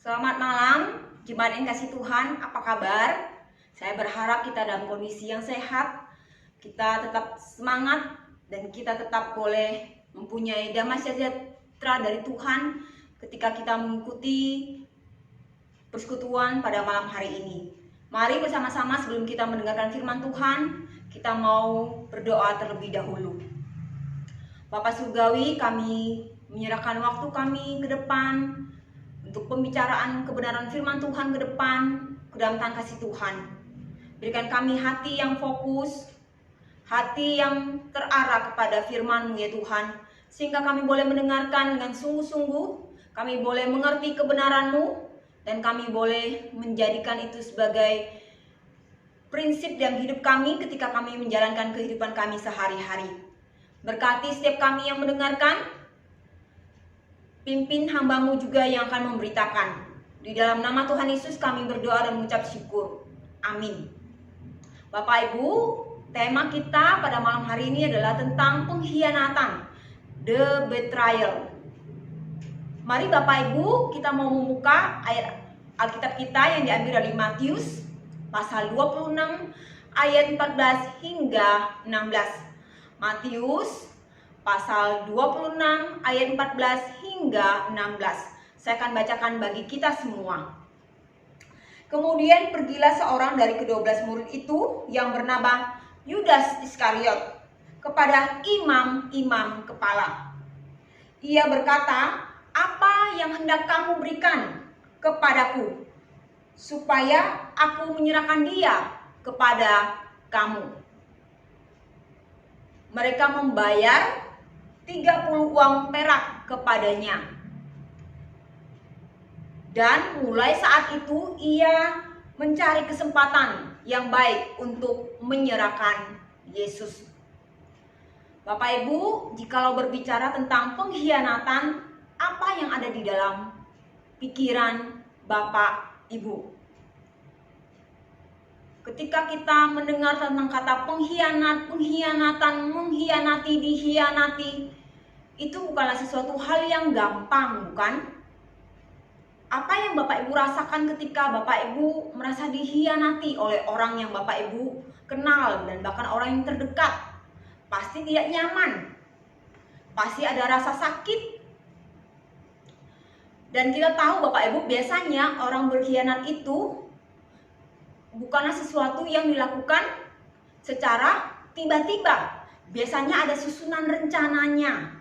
Selamat malam, jemaat yang kasih Tuhan, apa kabar? Saya berharap kita dalam kondisi yang sehat, kita tetap semangat, dan kita tetap boleh mempunyai damai sejahtera dari Tuhan ketika kita mengikuti persekutuan pada malam hari ini. Mari bersama-sama sebelum kita mendengarkan firman Tuhan, kita mau berdoa terlebih dahulu. Bapak Surgawi, kami menyerahkan waktu kami ke depan untuk pembicaraan kebenaran firman Tuhan ke depan ke dalam tangan kasih Tuhan. Berikan kami hati yang fokus, hati yang terarah kepada firman-Mu ya Tuhan, sehingga kami boleh mendengarkan dengan sungguh-sungguh, kami boleh mengerti kebenaran-Mu, dan kami boleh menjadikan itu sebagai prinsip dalam hidup kami ketika kami menjalankan kehidupan kami sehari-hari. Berkati setiap kami yang mendengarkan, pimpin hamba-Mu juga yang akan memberitakan. Di dalam nama Tuhan Yesus kami berdoa dan mengucap syukur. Amin. Bapak Ibu, tema kita pada malam hari ini adalah tentang pengkhianatan, the betrayal. Mari Bapak Ibu, kita mau membuka ayat Alkitab kita yang diambil dari Matius pasal 26 ayat 14 hingga 16. Matius pasal 26 ayat 14 hingga 16. Saya akan bacakan bagi kita semua. Kemudian pergilah seorang dari ke-12 murid itu yang bernama Yudas Iskariot kepada imam-imam kepala. Ia berkata, "Apa yang hendak kamu berikan kepadaku, supaya aku menyerahkan dia kepada kamu?" Mereka membayar 30 uang perak kepadanya. Dan mulai saat itu ia mencari kesempatan yang baik untuk menyerahkan Yesus. Bapak Ibu, jikalau berbicara tentang pengkhianatan, apa yang ada di dalam pikiran Bapak Ibu? Ketika kita mendengar tentang kata pengkhianatan, mengkhianati, dikhianati, itu bukanlah sesuatu hal yang gampang, bukan? Apa yang Bapak Ibu rasakan ketika Bapak Ibu merasa dikhianati oleh orang yang Bapak Ibu kenal dan bahkan orang yang terdekat? Pasti tidak nyaman, pasti ada rasa sakit. Dan kita tahu Bapak Ibu, biasanya orang berkhianat itu bukanlah sesuatu yang dilakukan secara tiba-tiba. Biasanya ada susunan rencananya.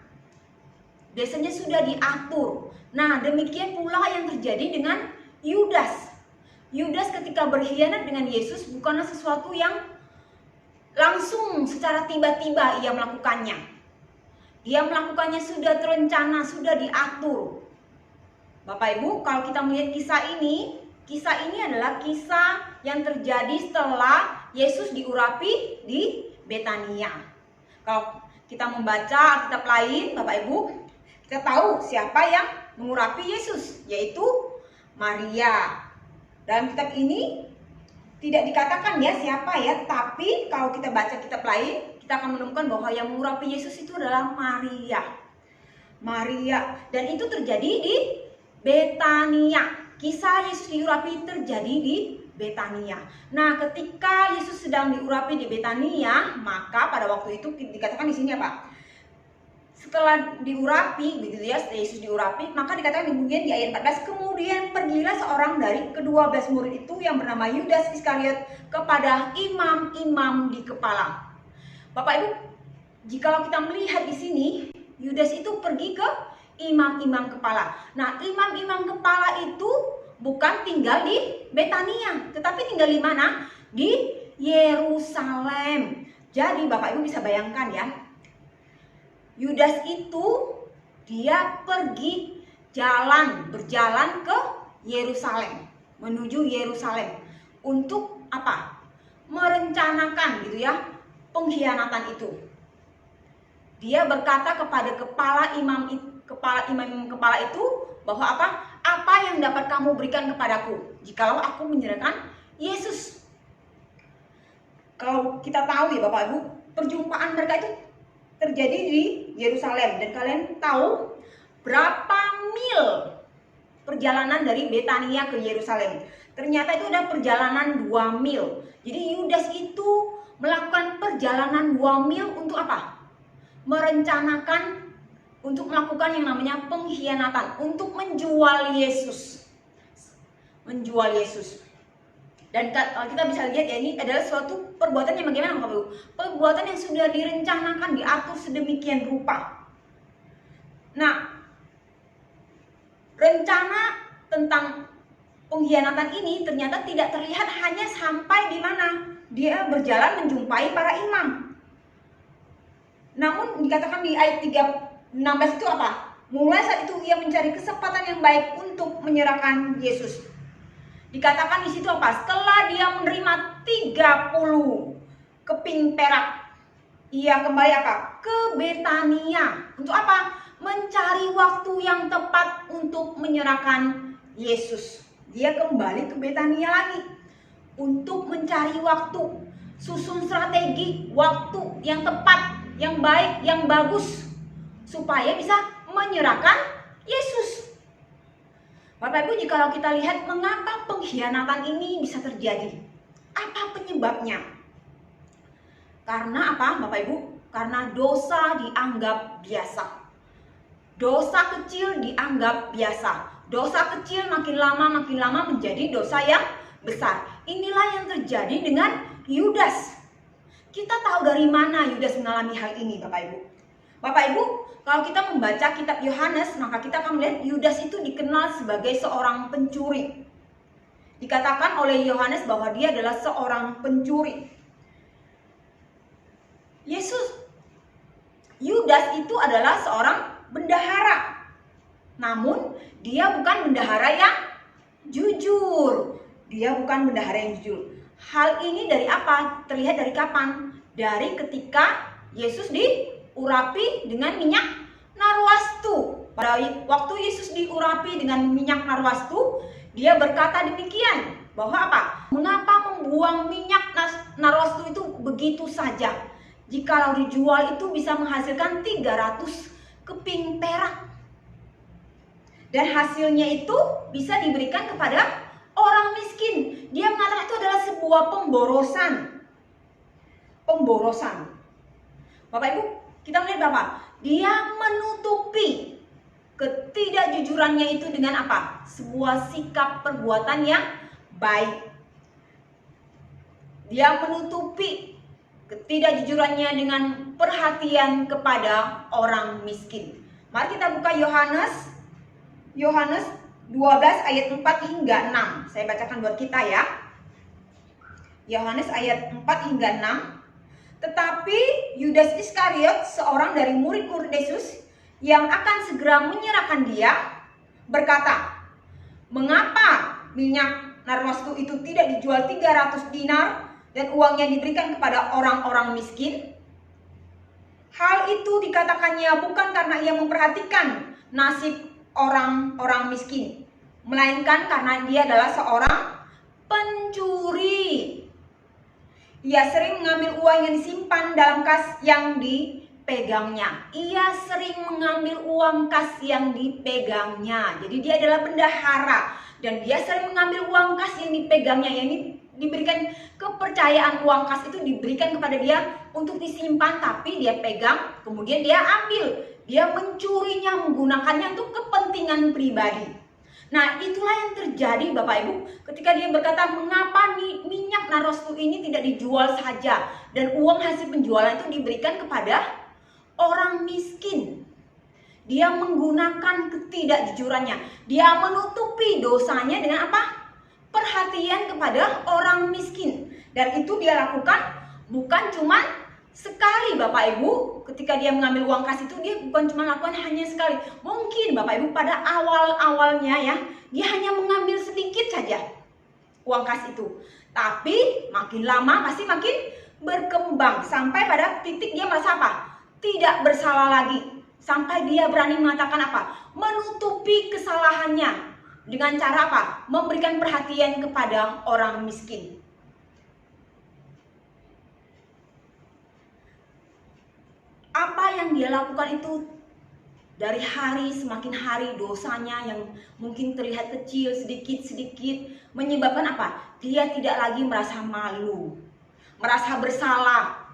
Biasanya sudah diatur. Nah, demikian pula yang terjadi dengan Yudas. Yudas ketika berkhianat dengan Yesus bukanlah sesuatu yang langsung secara tiba-tiba ia melakukannya. Dia melakukannya sudah terencana, sudah diatur. Bapak Ibu, kalau kita melihat kisah ini adalah kisah yang terjadi setelah Yesus diurapi di Betania. Kalau kita membaca Alkitab lain, Bapak Ibu, kita tahu siapa yang mengurapi Yesus, yaitu Maria. Dalam kitab ini tidak dikatakan ya siapa ya, tapi kalau kita baca kitab lain, kita akan menemukan bahwa yang mengurapi Yesus itu adalah Maria. Dan itu terjadi di Betania. Kisah Yesus diurapi terjadi di Betania. Nah, ketika Yesus sedang diurapi di Betania, maka pada waktu itu dikatakan di sini apa? Setelah diurapi, begitu ya, Yesus diurapi, maka dikatakan kemudian di ayat 14, kemudian pergilah seorang dari ke-12 murid itu yang bernama Yudas Iskariot kepada imam-imam di kepala. Bapak Ibu, jikalau kita melihat di sini, Yudas itu pergi ke imam-imam kepala. Nah, imam-imam kepala itu bukan tinggal di Betania, tetapi tinggal di mana? Di Yerusalem. Jadi Bapak Ibu bisa bayangkan ya, Yudas itu dia pergi berjalan ke Yerusalem, menuju Yerusalem untuk apa? Merencanakan gitu ya, pengkhianatan itu. Dia berkata kepada kepala imam kepala itu bahwa apa? Apa yang dapat kamu berikan kepadaku jikalau aku menyerahkan Yesus? Kalau kita tahu ya Bapak Ibu, perjumpaan mereka itu terjadi di Yerusalem, dan kalian tahu berapa mil perjalanan dari Betania ke Yerusalem. Ternyata itu ada perjalanan 2 mil. Jadi Yudas itu melakukan perjalanan 2 mil untuk apa? Merencanakan untuk melakukan yang namanya pengkhianatan, untuk menjual Yesus. Menjual Yesus. Dan kalau kita bisa lihat ya, ini adalah suatu perbuatan yang bagaimana Bapak Ibu? Perbuatan yang sudah direncanakan, diatur sedemikian rupa. Nah, rencana tentang pengkhianatan ini ternyata tidak terlihat hanya sampai di mana dia berjalan menjumpai para imam. Namun dikatakan di ayat 16 itu apa? Mulai saat itu ia mencari kesempatan yang baik untuk menyerahkan Yesus. Dikatakan di situ apa? Setelah dia menerima 30 keping perak, ia kembali apa? Ke Betania. Untuk apa? Mencari waktu yang tepat untuk menyerahkan Yesus. Dia kembali ke Betania lagi untuk mencari waktu, susun strategi waktu yang tepat, yang baik, yang bagus, supaya bisa menyerahkan Yesus. Bapak Ibu, jikalau kita lihat mengapa pengkhianatan ini bisa terjadi, apa penyebabnya? Karena apa Bapak Ibu? Karena dosa dianggap biasa. Dosa kecil dianggap biasa. Dosa kecil makin lama menjadi dosa yang besar. Inilah yang terjadi dengan Yudas. Kita tahu dari mana Yudas mengalami hal ini Bapak Ibu. Bapak Ibu, kalau kita membaca kitab Yohanes, maka kita akan melihat Yudas itu dikenal sebagai seorang pencuri. Dikatakan oleh Yohanes bahwa dia adalah seorang pencuri. Yudas itu adalah seorang bendahara. Namun, dia bukan bendahara yang jujur. Dia bukan bendahara yang jujur. Hal ini dari apa? Terlihat dari kapan? Dari ketika Yesus diurapi dengan minyak narwastu. Pada waktu Yesus diurapi dengan minyak narwastu, dia berkata demikian, bahwa apa? Mengapa membuang minyak narwastu itu begitu saja? Jikalau dijual itu bisa menghasilkan 300 keping perak. Dan hasilnya itu bisa diberikan kepada orang miskin. Dia mengatakan itu adalah sebuah pemborosan. Bapak Ibu, kita melihat apa? Dia menutupi ketidakjujurannya itu dengan apa? Sebuah sikap perbuatan yang baik. Dia menutupi ketidakjujurannya dengan perhatian kepada orang miskin. Mari kita buka Yohanes 12 ayat 4 hingga 6. Saya bacakan buat kita ya. Yohanes ayat 4 hingga 6. Tetapi Yudas Iskariot, seorang dari murid-murid Yesus yang akan segera menyerahkan dia, berkata, "Mengapa minyak narwastu itu tidak dijual 300 dinar dan uangnya diberikan kepada orang-orang miskin?" Hal itu dikatakannya bukan karena ia memperhatikan nasib orang-orang miskin, melainkan karena dia adalah seorang pencuri. Ia sering mengambil uang yang disimpan dalam kas yang dipegangnya. Ia sering mengambil uang kas yang dipegangnya. Jadi dia adalah bendahara dan dia sering mengambil uang kas yang dipegangnya. Ini diberikan kepercayaan, uang kas itu diberikan kepada dia untuk disimpan, tapi dia pegang, kemudian dia ambil. Dia mencurinya, menggunakannya untuk kepentingan pribadi. Nah, itulah yang terjadi Bapak Ibu ketika dia berkata, mengapa minyak narwastu ini tidak dijual saja dan uang hasil penjualan itu diberikan kepada orang miskin. Dia menggunakan ketidakjujurannya. Dia menutupi dosanya dengan apa? Perhatian kepada orang miskin. Dan itu dia lakukan bukan cuma sekali Bapak Ibu. Ketika dia mengambil uang kas itu, dia bukan cuma lakukan hanya sekali. Mungkin Bapak Ibu pada awal-awalnya ya, dia hanya mengambil sedikit saja uang kas itu. Tapi makin lama pasti makin berkembang. Sampai pada titik dia merasa apa? Tidak bersalah lagi. Sampai dia berani mengatakan apa? Menutupi kesalahannya. Dengan cara apa? Memberikan perhatian kepada orang miskin. Apa yang dia lakukan itu dari hari semakin hari dosanya yang mungkin terlihat kecil sedikit-sedikit menyebabkan apa? Dia tidak lagi merasa malu, merasa bersalah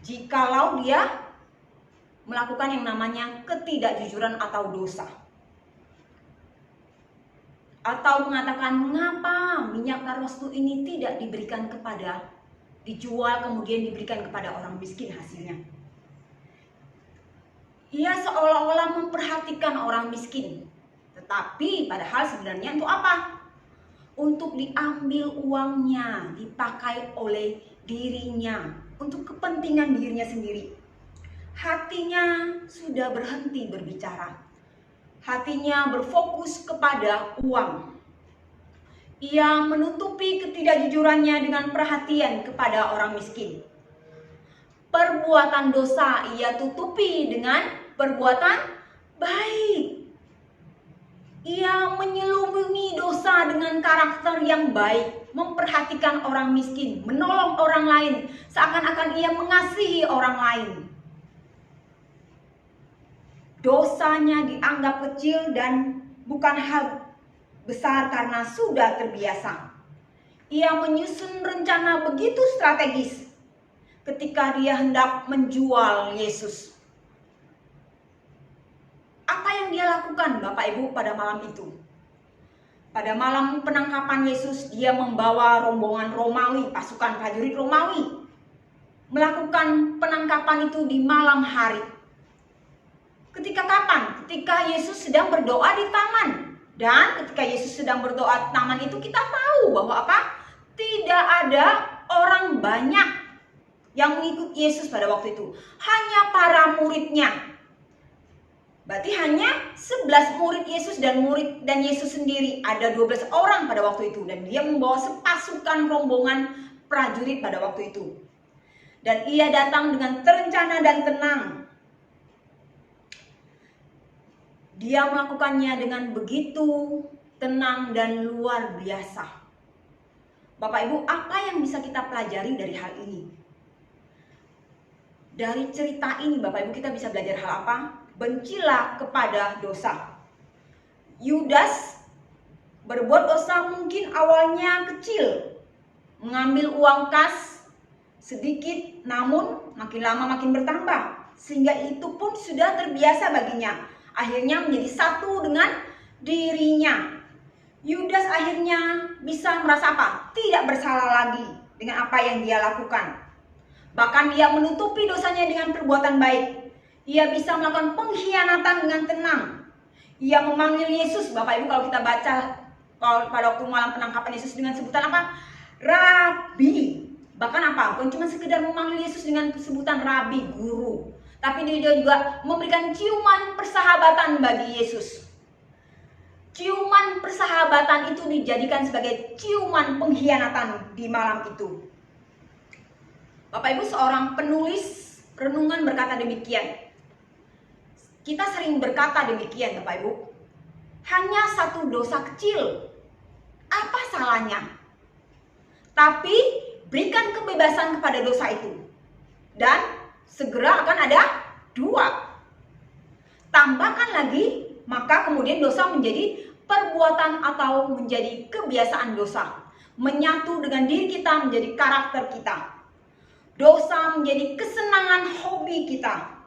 jikalau dia melakukan yang namanya ketidakjujuran atau dosa. Atau mengatakan, mengapa minyak narwastu ini tidak dijual kemudian diberikan kepada orang miskin hasilnya. Ia seolah-olah memperhatikan orang miskin. Tetapi padahal sebenarnya untuk apa? Untuk diambil uangnya, dipakai oleh dirinya, untuk kepentingan dirinya sendiri. Hatinya sudah berhenti berbicara. Hatinya berfokus kepada uang. Ia menutupi ketidakjujurannya dengan perhatian kepada orang miskin. Perbuatan dosa ia tutupi dengan perbuatan baik. Ia menyelubungi dosa dengan karakter yang baik, memperhatikan orang miskin, menolong orang lain, seakan-akan ia mengasihi orang lain. Dosanya dianggap kecil dan bukan hal besar karena sudah terbiasa. Ia menyusun rencana begitu strategis ketika dia hendak menjual Yesus. Apa yang dia lakukan Bapak Ibu pada malam itu? Pada malam penangkapan Yesus, dia membawa rombongan Romawi, pasukan prajurit Romawi, melakukan penangkapan itu di malam hari. Ketika kapan? Ketika Yesus sedang berdoa di taman. Dan ketika Yesus sedang berdoa di taman itu, kita tahu bahwa apa? Tidak ada orang banyak yang mengikuti Yesus pada waktu itu. Hanya para muridnya. Berarti hanya 11 murid Yesus dan Yesus sendiri. Ada 12 orang pada waktu itu. Dan dia membawa sepasukan rombongan prajurit pada waktu itu. Dan ia datang dengan terencana dan tenang. Dia melakukannya dengan begitu tenang dan luar biasa. Bapak Ibu, apa yang bisa kita pelajari dari hal ini? Dari cerita ini Bapak Ibu kita bisa belajar hal apa? Bencilah kepada dosa. Yudas berbuat dosa mungkin awalnya kecil. Mengambil uang kas sedikit, namun makin lama makin bertambah. Sehingga itu pun sudah terbiasa baginya. Akhirnya menjadi satu dengan dirinya. Yudas akhirnya bisa merasa apa? Tidak bersalah lagi dengan apa yang dia lakukan. Bahkan dia menutupi dosanya dengan perbuatan baik. Ia bisa melakukan pengkhianatan dengan tenang. Ia memanggil Yesus. Bapak Ibu kalau kita baca pada waktu malam penangkapan Yesus dengan sebutan apa? Rabi. Bahkan apa? Bukan cuma sekedar memanggil Yesus dengan sebutan Rabi, guru. Tapi dia juga memberikan ciuman persahabatan bagi Yesus. Ciuman persahabatan itu dijadikan sebagai ciuman pengkhianatan di malam itu. Bapak Ibu, seorang penulis renungan berkata demikian. Kita sering berkata demikian Bapak Ibu. Hanya satu dosa kecil. Apa salahnya? Tapi berikan kebebasan kepada dosa itu. Dan segera akan ada 2. Tambahkan lagi, maka kemudian dosa menjadi perbuatan atau menjadi kebiasaan dosa. Menyatu dengan diri kita, menjadi karakter kita. Dosa menjadi kesenangan hobi kita.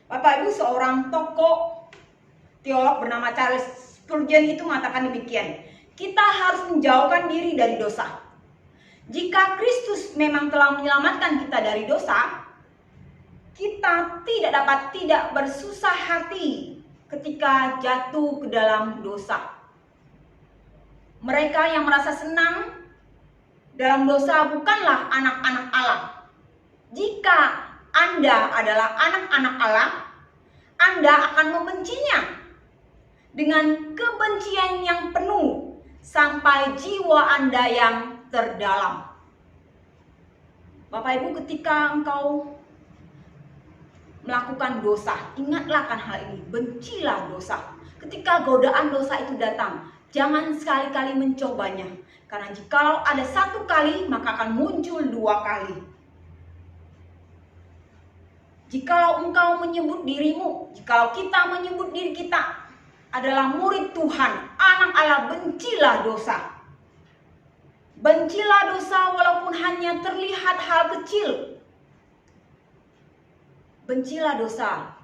Bapak Ibu, seorang tokoh teolog bernama Charles Spurgeon itu mengatakan demikian. Kita harus menjauhkan diri dari dosa. Jika Kristus memang telah menyelamatkan kita dari dosa, kita tidak bersusah hati ketika jatuh ke dalam dosa. Mereka yang merasa senang dalam dosa bukanlah anak-anak Allah. Jika Anda adalah anak-anak Allah, Anda akan membencinya dengan kebencian yang penuh sampai jiwa Anda yang terdalam. Bapak Ibu, ketika engkau melakukan dosa, ingatlah akan hal ini, bencilah dosa. Ketika godaan dosa itu datang, jangan sekali-kali mencobanya. Karena jikalau ada 1 kali, maka akan muncul 2 kali. Jikalau engkau menyebut dirimu, jikalau kita menyebut diri kita adalah murid Tuhan, anak Allah, bencilah dosa. Bencilah dosa walaupun hanya terlihat hal kecil. Bencilah dosa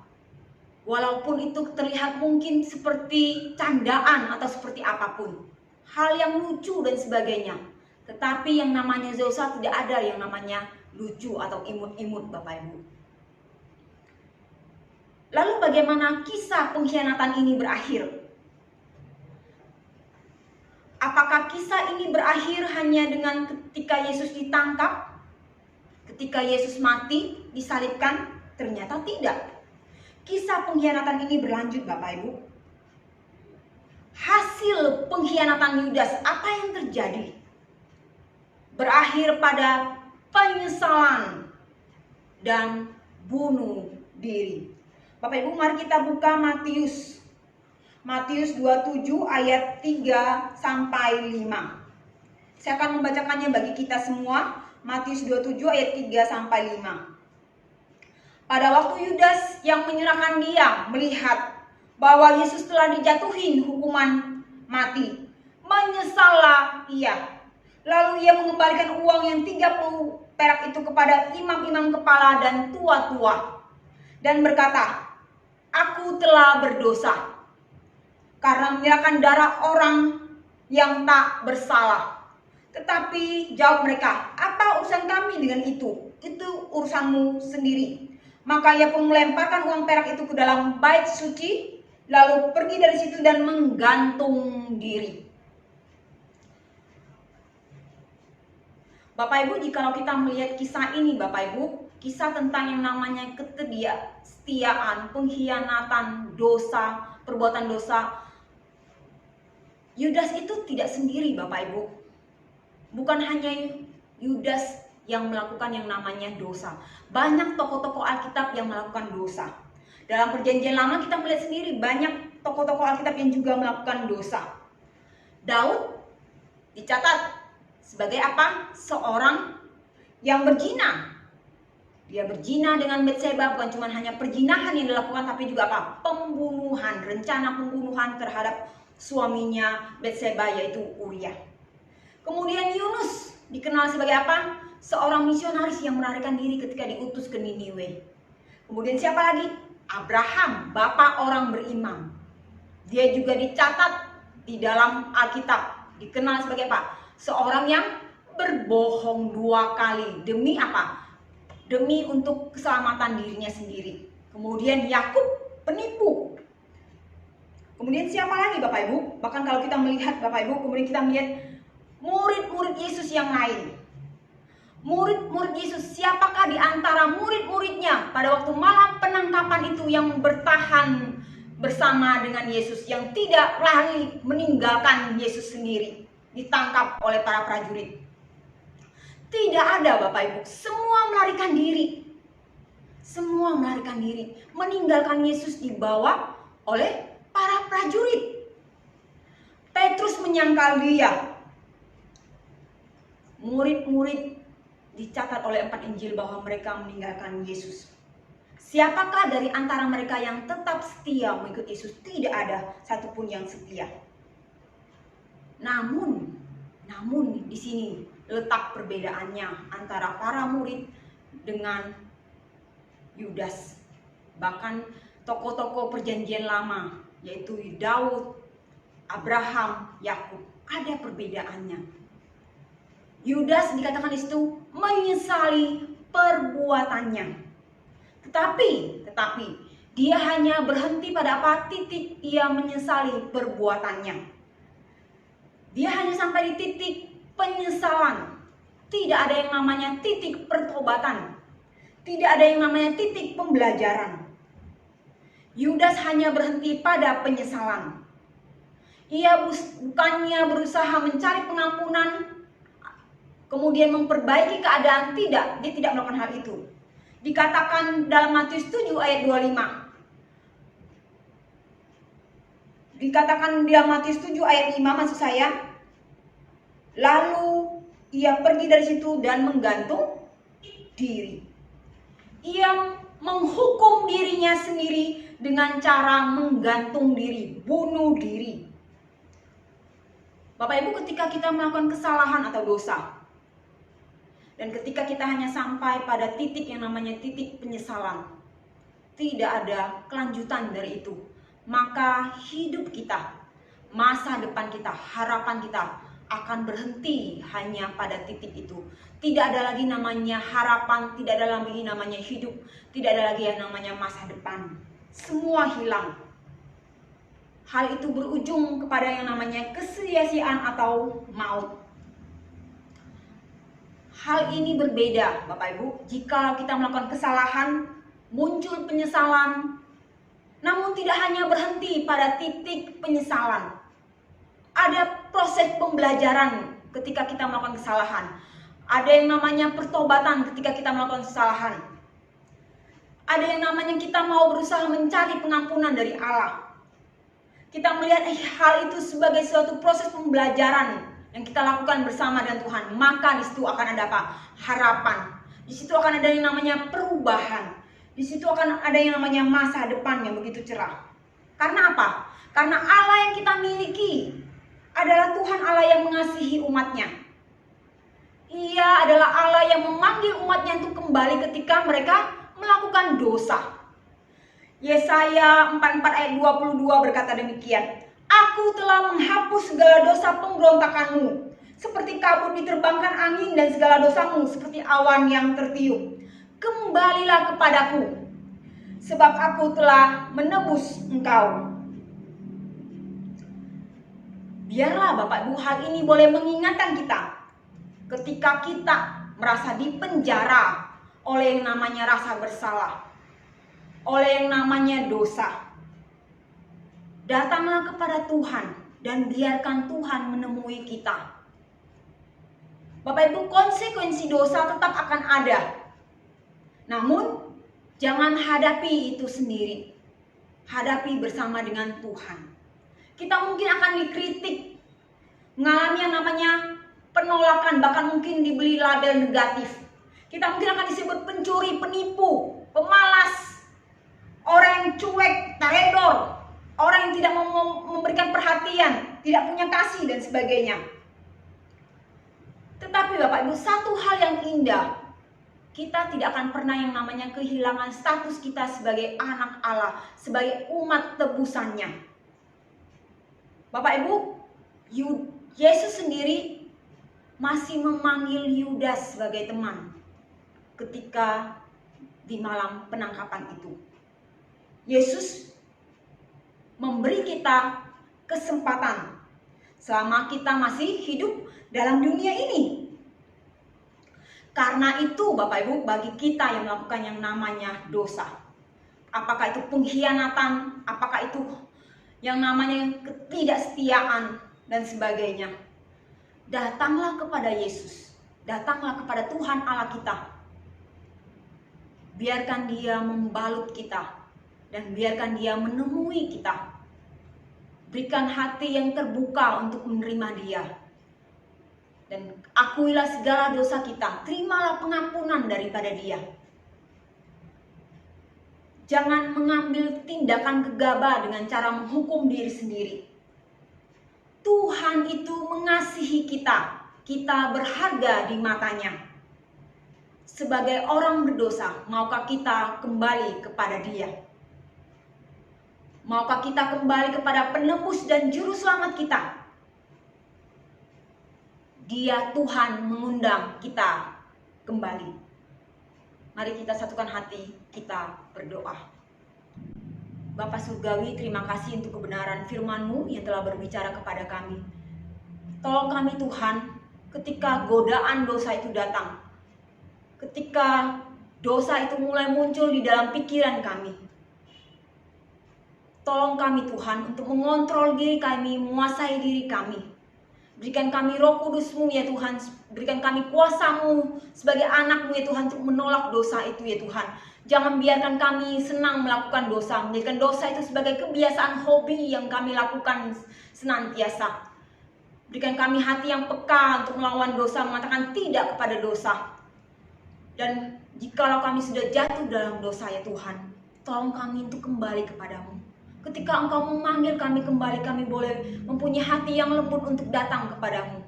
walaupun itu terlihat mungkin seperti candaan atau seperti apapun, hal yang lucu dan sebagainya. Tetapi yang namanya dosa tidak ada yang namanya lucu atau imut-imut, Bapak Ibu. Lalu bagaimana kisah pengkhianatan ini berakhir? Apakah kisah ini berakhir hanya dengan ketika Yesus ditangkap? Ketika Yesus mati, disalibkan? Ternyata tidak. Kisah pengkhianatan ini berlanjut, Bapak Ibu. Hasil pengkhianatan Yudas, apa yang terjadi? Berakhir pada penyesalan dan bunuh diri. Bapak Ibu, mari kita buka Matius 27 ayat 3 sampai 5. Saya akan membacakannya bagi kita semua. Matius 27 ayat 3 sampai 5. Pada waktu Yudas yang menyerahkan dia melihat bahwa Yesus telah dijatuhin hukuman mati, menyesallah ia. Lalu ia mengembalikan uang yang 30 perak itu kepada imam-imam kepala dan tua-tua dan berkata, "Aku telah berdosa karena menyerahkan darah orang yang tak bersalah." Tetapi jawab mereka, "Apa urusan kami dengan itu? Itu urusanmu sendiri." Maka ia pun melemparkan uang perak itu ke dalam bait suci, lalu pergi dari situ dan menggantung diri. Bapak Ibu, jikalau kita melihat kisah ini, Bapak Ibu, kisah tentang yang namanya kesetiaan, pengkhianatan, dosa, perbuatan dosa. Yudas itu tidak sendiri, Bapak Ibu. Bukan hanya Yudas yang melakukan yang namanya dosa. Banyak tokoh-tokoh Alkitab yang melakukan dosa. Dalam Perjanjian Lama kita melihat sendiri banyak tokoh-tokoh Alkitab yang juga melakukan dosa. Daud dicatat sebagai apa? Seorang yang berzina. Dia berzina dengan Betseba, bukan cuma hanya perzinahan yang dilakukan, tapi juga apa? Pembunuhan, rencana pembunuhan terhadap suaminya Betseba, yaitu Uria. Kemudian Yunus dikenal sebagai apa? Seorang misionaris yang melarikan diri ketika diutus ke Niniwe. Kemudian siapa lagi? Abraham, bapak orang beriman. Dia juga dicatat di dalam Alkitab, dikenal sebagai apa? Seorang yang berbohong 2 kali. Demi apa? Demi untuk keselamatan dirinya sendiri. Kemudian Yakub, penipu. Kemudian siapa lagi, Bapak Ibu? Bahkan kalau kita melihat, Bapak Ibu, kemudian kita melihat murid-murid Yesus yang lain. Murid-murid Yesus, siapakah di antara murid-muridnya pada waktu malam penangkapan itu yang bertahan bersama dengan Yesus, yang tidak lari meninggalkan Yesus sendiri, ditangkap oleh para prajurit? Tidak ada, Bapak Ibu. Semua melarikan diri. Semua melarikan diri, meninggalkan Yesus dibawa oleh para prajurit. Petrus menyangkal dia. Murid-murid dicatat oleh 4 Injil bahwa mereka meninggalkan Yesus. Siapakah dari antara mereka yang tetap setia mengikut Yesus? Tidak ada satupun yang setia. Namun di sini letak perbedaannya antara para murid dengan Yudas. Bahkan tokoh-tokoh Perjanjian Lama, yaitu Daud, Abraham, Yakub, ada perbedaannya. Yudas dikatakan di situ menyesali perbuatannya. Tetapi dia hanya berhenti pada apa? Titik ia menyesali perbuatannya. Dia hanya sampai di titik penyesalan. Tidak ada yang namanya titik pertobatan. Tidak ada yang namanya titik pembelajaran. Yudas hanya berhenti pada penyesalan. Ia bukannya berusaha mencari pengampunan, kemudian memperbaiki keadaan, tidak, dia tidak melakukan hal itu. Dikatakan dalam Matius 7 ayat 25. Dikatakan di dalam Matius 7 ayat 5 maksud saya. Lalu ia pergi dari situ dan menggantung diri. Ia menghukum dirinya sendiri dengan cara menggantung diri, bunuh diri. Bapak Ibu, ketika kita melakukan kesalahan atau dosa, dan ketika kita hanya sampai pada titik yang namanya titik penyesalan, tidak ada kelanjutan dari itu, maka hidup kita, masa depan kita, harapan kita akan berhenti hanya pada titik itu. Tidak ada lagi namanya harapan, tidak ada lagi namanya hidup, tidak ada lagi yang namanya masa depan. Semua hilang. Hal itu berujung kepada yang namanya kesia-siaan atau maut. Hal ini berbeda, Bapak Ibu, jika kita melakukan kesalahan, muncul penyesalan, namun tidak hanya berhenti pada titik penyesalan. Ada proses pembelajaran ketika kita melakukan kesalahan. Ada yang namanya pertobatan ketika kita melakukan kesalahan. Ada yang namanya kita mau berusaha mencari pengampunan dari Allah. Kita melihat hal itu sebagai suatu proses pembelajaran yang kita lakukan bersama dengan Tuhan. Maka di situ akan ada apa? Harapan. Di situ akan ada yang namanya perubahan. Di situ akan ada yang namanya masa depan yang begitu cerah. Karena apa? Karena Allah yang kita miliki adalah Tuhan Allah yang mengasihi umatnya. Ia adalah Allah yang memanggil umatnya untuk kembali ketika mereka melakukan dosa. Yesaya 44 ayat 22 berkata demikian. Aku telah menghapus segala dosa pemberontakanmu, seperti kabut diterbangkan angin, dan segala dosamu seperti awan yang tertiup. Kembalilah kepadaku, sebab aku telah menebus engkau. Biarlah Bapak Ibu hal ini boleh mengingatkan kita ketika kita merasa dipenjara oleh yang namanya rasa bersalah, oleh yang namanya dosa. Datanglah kepada Tuhan dan biarkan Tuhan menemui kita. Bapak Ibu, konsekuensi dosa tetap akan ada. Namun jangan hadapi itu sendiri. Hadapi bersama dengan Tuhan. Kita mungkin akan dikritik, mengalami yang namanya penolakan, bahkan mungkin diberi label negatif. Kita mungkin akan disebut pencuri, penipu, pemalas, orang yang cuek, teledor, orang yang tidak mau memberikan perhatian, tidak punya kasih dan sebagainya. Tetapi Bapak Ibu, satu hal yang indah, kita tidak akan pernah yang namanya kehilangan status kita sebagai anak Allah, sebagai umat tebusannya. Bapak Ibu, Yesus sendiri masih memanggil Yudas sebagai teman ketika di malam penangkapan itu. Yesus memberi kita kesempatan selama kita masih hidup dalam dunia ini. Karena itu Bapak Ibu, bagi kita yang melakukan yang namanya dosa, apakah itu pengkhianatan, apakah itu yang namanya ketidaksetiaan dan sebagainya, datanglah kepada Yesus, datanglah kepada Tuhan Allah kita. Biarkan Dia membalut kita dan biarkan Dia menemui kita. Berikan hati yang terbuka untuk menerima Dia. Dan akuilah segala dosa kita, terimalah pengampunan daripada Dia. Jangan mengambil tindakan gegabah dengan cara menghukum diri sendiri. Tuhan itu mengasihi kita. Kita berharga di matanya. Sebagai orang berdosa, maukah kita kembali kepada Dia? Maukah kita kembali kepada penebus dan juru selamat kita? Dia Tuhan mengundang kita kembali. Mari kita satukan hati, kita berdoa. Bapa Surgawi, terima kasih untuk kebenaran firman-Mu yang telah berbicara kepada kami. Tolong kami Tuhan, ketika godaan dosa itu datang, ketika dosa itu mulai muncul di dalam pikiran kami, tolong kami Tuhan untuk mengontrol diri kami, menguasai diri kami. Berikan kami Roh Kudus-Mu ya Tuhan, berikan kami kuasa-Mu sebagai anak-Mu ya Tuhan untuk menolak dosa itu ya Tuhan. Jangan biarkan kami senang melakukan dosa, menjadikan dosa itu sebagai kebiasaan hobi yang kami lakukan senantiasa. Berikan kami hati yang peka untuk melawan dosa, mengatakan tidak kepada dosa. Dan Jikalau kami sudah jatuh dalam dosa ya Tuhan, tolong kami untuk kembali kepadamu. Ketika Engkau memanggil kami kembali, kami boleh mempunyai hati yang lembut untuk datang kepadamu.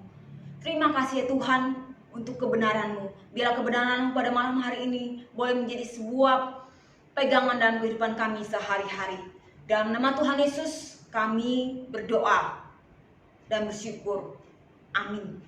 Terima kasih ya Tuhan untuk kebenaran-Mu. Biarlah kebenaran-Mu pada malam hari ini boleh menjadi sebuah pegangan dalam kehidupan kami sehari-hari. Dalam nama Tuhan Yesus kami berdoa dan bersyukur. Amin.